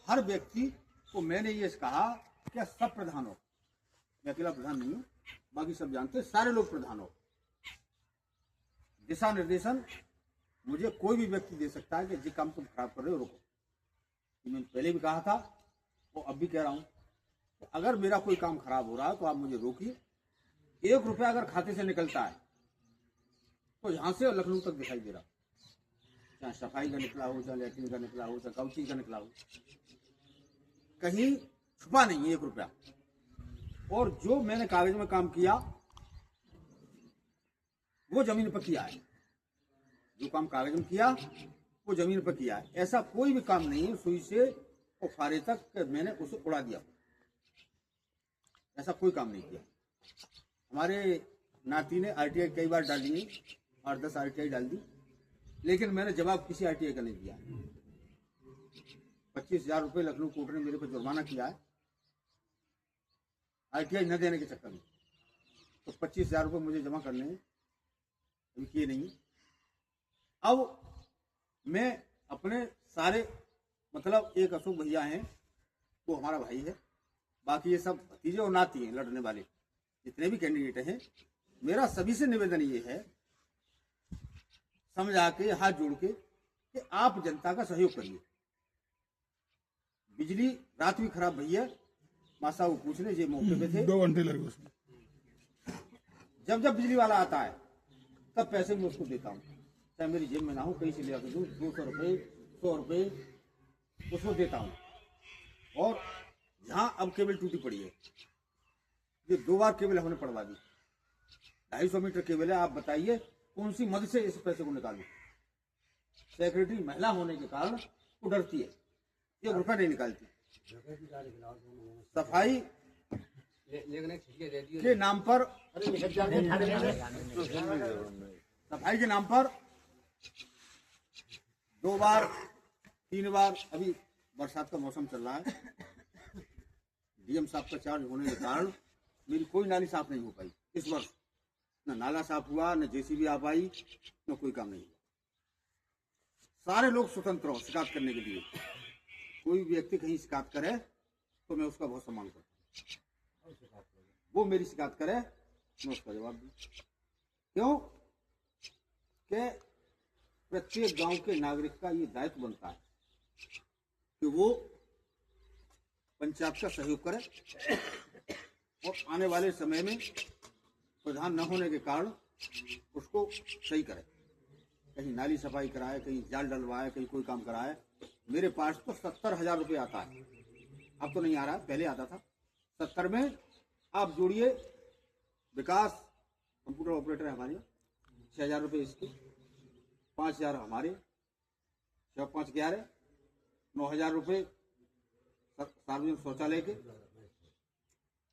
हर व्यक्ति को मैंने ये कहा कि सब प्रधान हो, मैं अकेला प्रधान नहीं हूँ, बाकी सब जानते हैं, सारे लोग प्रधान हो। दिशा निर्देशन मुझे कोई भी व्यक्ति दे सकता है कि जी काम तुम खराब कर रहे हो, रोको। मैंने पहले भी कहा था और अब भी कह रहा हूँ, तो अगर मेरा कोई काम खराब हो रहा है तो आप मुझे रोकिए। 1 रुपया अगर खाते से निकलता है तो यहाँ से लखनऊ तक दिखाई दे रहा, चाहे सफाई का निकला हो, चाहे लैट्रिन का निकला हो, चाहे कौची का निकला हो, कहीं छुपा नहीं 1 रुपया। और जो मैंने कागज में काम किया वो जमीन पर किया है, जो काम कागज में किया वो जमीन पर किया है। ऐसा कोई भी काम नहीं है सुई से और फारे तक मैंने उसे उड़ा दिया, ऐसा कोई काम नहीं किया। हमारे नाती ने आरटीआई कई बार डाल दी, 8-10 आरटीआई डाल दी, लेकिन मैंने जवाब किसी आरटीआई का नहीं दिया। 25,000 रुपये लखनऊ कोर्ट ने मेरे पर जुर्माना किया है आरटीआई न देने के चक्कर में, तो 25,000 रुपये मुझे जमा करने हैं, अभी किए नहीं। अब मैं अपने सारे मतलब एक अशोक भैया हैं, वो हमारा भाई है, बाकी ये सब भतीजे और नाती हैं लड़ने वाले जितने भी कैंडिडेट हैं। मेरा सभी से निवेदन ये है, समझा के हाथ जोड़ के कि आप जनता का सहयोग करिए। बिजली रात भी खराब भई है, मासा वो पूछने ये मौके पे थे, 2 घंटे लगे उसमें। जब जब बिजली वाला आता है तब पैसे मैं उसको देता हूँ, चाहे मेरी जेब में ना हो, कहीं से ले आकर दूँ, 200 रुपये 100 रुपये उसको देता हूँ। और यहाँ अब केबल टूटी पड़ी है, ये 2 बार केबल हमने पड़वा दी, 250 मीटर केबल है। आप बताइए कौन सी मद से इस पैसे को निकालूं? सेक्रेटरी महिला होने के कारण वो डरती है, 1 रुपया नहीं निकालती। सफाई के नाम पर, सफाई के नाम पर 2 बार 3 बार, अभी बरसात का मौसम चल रहा है, डीएम साहब का चार्ज होने के कारण मेरी कोई नाली साफ नहीं हो पाई इस वर्ष, न नाला साफ हुआ, न जेसीबी आ पाई, न कोई काम नहीं हुआ। सारे लोग स्वतंत्र हो शिकायत करने के लिए, कोई व्यक्ति कहीं शिकायत करे तो मैं उसका बहुत सम्मान करता हूँ, वो मेरी शिकायत करे मैं उसका जवाब दूँ। क्यों कि प्रत्येक गांव के नागरिक का ये दायित्व बनता है कि वो पंचायत का सहयोग करे और आने वाले समय में प्रधान न होने के कारण उसको सही करे, कहीं नाली सफाई कराए, कहीं जाल डलवाए, कहीं कोई काम कराए। मेरे पास तो 70,000 रुपये आता है, अब तो नहीं आ रहा, पहले आता था। 70 में आप जोड़िए, विकास कंप्यूटर ऑपरेटर है हमारे, 6,000 रुपये इसके, 5,000 हमारे, 6 5 11, 9,000 रुपये सार्वजनिक शौचालय के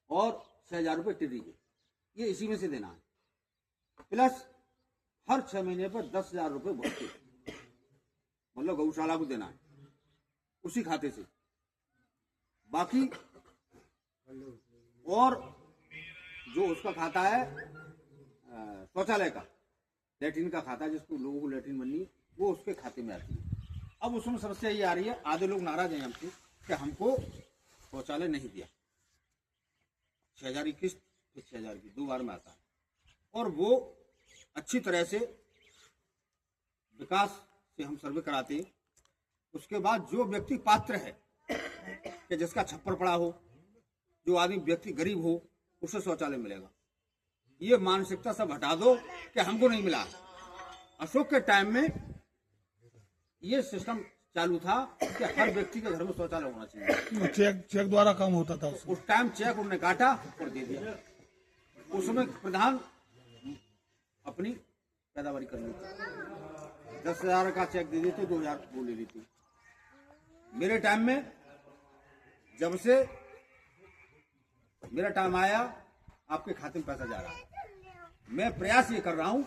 और 6,000 रुपये टिड्डी के, ये इसी में से देना है। प्लस हर 6 महीने पर 10,000 रुपये भर्ती, मतलब गौशाला को देना है उसी खाते से। बाकी और जो उसका खाता है शौचालय का, लैट्रिन का खाता है, जिसको लोगों को लैट्रिन बननी है, वो उसके खाते में आती है। अब उसमें समस्या ये आ रही है, आधे लोग नाराज हैं हमसे कि हमको शौचालय नहीं दिया, 6,000 की किस्त, 6,000 की 2 बार में आता है। और वो अच्छी तरह से विकास से हम सर्वे कराते हैं, उसके बाद जो व्यक्ति पात्र है कि जिसका छप्पर पड़ा हो, जो आदमी व्यक्ति गरीब हो, उसे शौचालय मिलेगा। ये मानसिकता सब हटा दो कि हमको नहीं मिला। अशोक के टाइम में ये सिस्टम चालू था कि हर व्यक्ति के घर में शौचालय होना चाहिए, चेक द्वारा काम होता था। उस टाइम चेक उन्होंने काटा और दे दिया। उसमें प्रधान अपनी पैदावारी कर लेते, 10,000 का चेक दे देते, 2,000 वो ले लेते। मेरे टाइम में, जब से मेरा टाइम आया, आपके खाते में पैसा जा रहा है। मैं प्रयास ये कर रहा हूं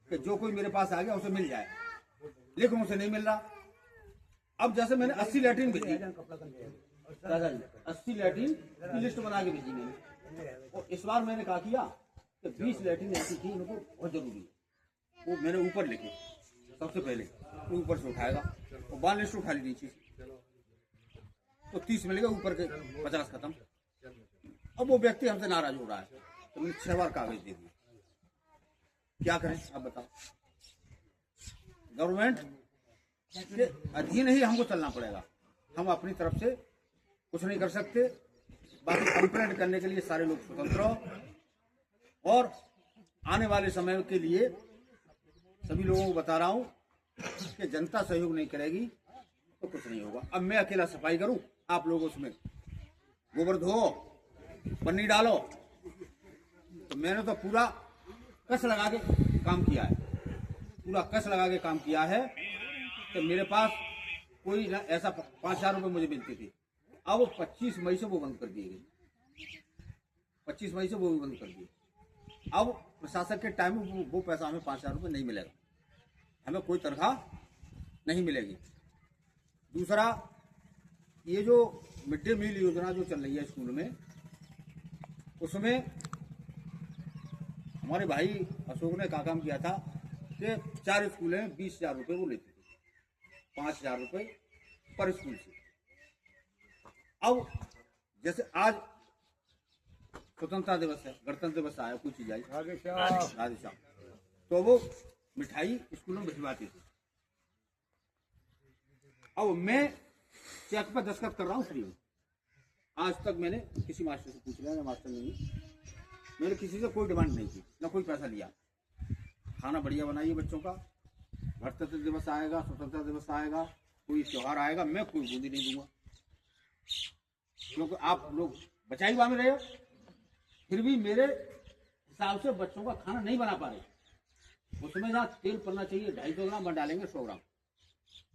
कि जो कोई मेरे पास आ गया उसे मिल जाए, लेकिन उसे नहीं मिल रहा। अब जैसे मैंने 80 लैट्रिन भेजी, 80 लैट्रिन की लिस्ट बना के भेजी मैंने, और इस बार मैंने कहा किया कि 20 लैट्रिन ऐसी थी उनको बहुत जरूरी है, वो मैंने ऊपर लिखे सबसे पहले, ऊपर से उठाएगा और 12 लिस्ट उठा ली नीचे से। तो 30 मिल गए, ऊपर के 50 खत्म। अब वो व्यक्ति हमसे नाराज हो रहा है, तो मैंने 6 बार कागज दे दिए। क्या करें आप बताओ? गवर्नमेंट के अधीन ही हमको चलना पड़ेगा, हम अपनी तरफ से कुछ नहीं कर सकते। बाकी कंप्लेंट करने के लिए सारे लोग स्वतंत्र हो, और आने वाले समय के लिए सभी लोगों को बता रहा हूं कि जनता सहयोग नहीं करेगी तो कुछ नहीं होगा। अब मैं अकेला सफाई करूं, आप लोग उसमें गोबर धो, पन्नी डालो, तो मैंने तो पूरा कस लगा के काम किया है, पूरा कस लगा के काम किया है। तो मेरे पास कोई ना ऐसा 5,000 रुपये मुझे मिलते थे, अब 25 मई से वो बंद कर दिए गए। 25 मई से वो भी बंद कर दिए। अब प्रशासन के टाइम में वो पैसा हमें 5,000 रुपये नहीं मिलेगा, हमें कोई तनख्वाह नहीं मिलेगी। दूसरा, ये जो मिड डे मील योजना जो चल रही है स्कूल में, उसमें हमारे भाई अशोक ने क्या काम किया था कि 4 स्कूल में 20,000 रुपये वो लेते थे, 5,000 रुपये पर स्कूल से। अब जैसे आज स्वतंत्रता दिवस है, गणतंत्र दिवस आया, कोई चीज आई, राधेश्याम, तो वो मिठाई स्कूलों में भिजवाते थे। अब मैं चेक पर दस्तखत कर रहा हूँ फ्री में। आज तक मैंने किसी मास्टर से पूछ लिया, मास्टर नहीं, मैंने किसी से कोई डिमांड नहीं की, ना कोई पैसा लिया। खाना बढ़िया बनाइए बच्चों का, गणतंत्र दिवस आएगा, स्वतंत्रता दिवस आएगा, कोई त्योहार आएगा, मैं कोई बूंदी नहीं दूंगा, क्योंकि आप लोग बचाई हुआ में रहे हो। फिर भी मेरे हिसाब से बच्चों का खाना नहीं बना पा रहे, उसमें जहाँ तेल पड़ना चाहिए 250 ग्राम, बन डालेंगे 100 ग्राम।